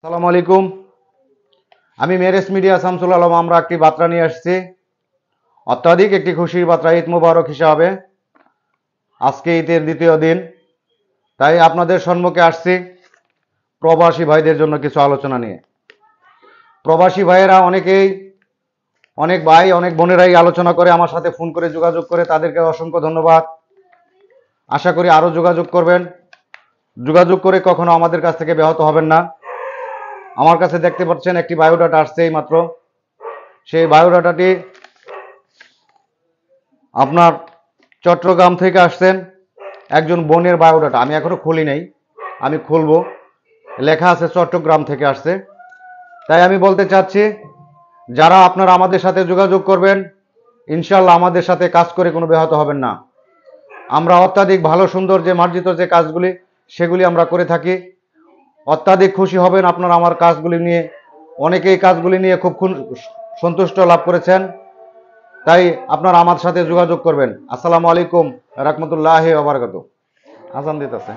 আসসালামু আলাইকুম। আমি মেরেস মিডিয়া শামসুল আলম। আমরা একটি বার্তা নিয়ে আসছি, অত্যাধিক একটি খুশির বার্তা। ঈদ মোবারক হিসাবে আজকে ঈদের দ্বিতীয় দিন, তাই আপনাদের সম্মুখে আসছি প্রবাসী ভাইদের জন্য কিছু আলোচনা নিয়ে। প্রবাসী ভাইয়েরা অনেক ভাই অনেক বোনেরাই আলোচনা করে, আমার সাথে ফোন করে যোগাযোগ করে, তাদেরকে অসংখ্য ধন্যবাদ। আশা করি আরও যোগাযোগ করবেন। যোগাযোগ করে কখনো আমাদের কাছ থেকে ব্যাহত হবেন না। আমার কাছে দেখতে পাচ্ছেন একটি বায়োডাটা আসছে এই মাত্র। সেই বায়োডাটাটি আপনার চট্টগ্রাম থেকে আসছেন একজন বোনের বায়োডাটা। আমি এখনো খুলি নাই, আমি খুলবো। লেখা আছে চট্টগ্রাম থেকে আসছে। তাই আমি বলতে চাচ্ছি, যারা আপনারা আমাদের সাথে যোগাযোগ করবেন, ইনশাল্লাহ আমাদের সাথে কাজ করে কোনো ব্যাহত হবেন না। আমরা অত্যাধিক ভালো সুন্দর যে মার্জিত যে কাজগুলি, সেগুলি আমরা করে থাকি। অত্যাধিক খুশি হবেন আপনারা আমার কাজগুলি নিয়ে। অনেকেই কাজগুলি নিয়ে খুব সন্তুষ্ট লাভ করেছেন। তাই আপনারা আমার সাথে যোগাযোগ করবেন। আসসালামু আলাইকুম রাহমাতুল্লাহি ওয়া বারাকাতুহু। আজান দিতেছে।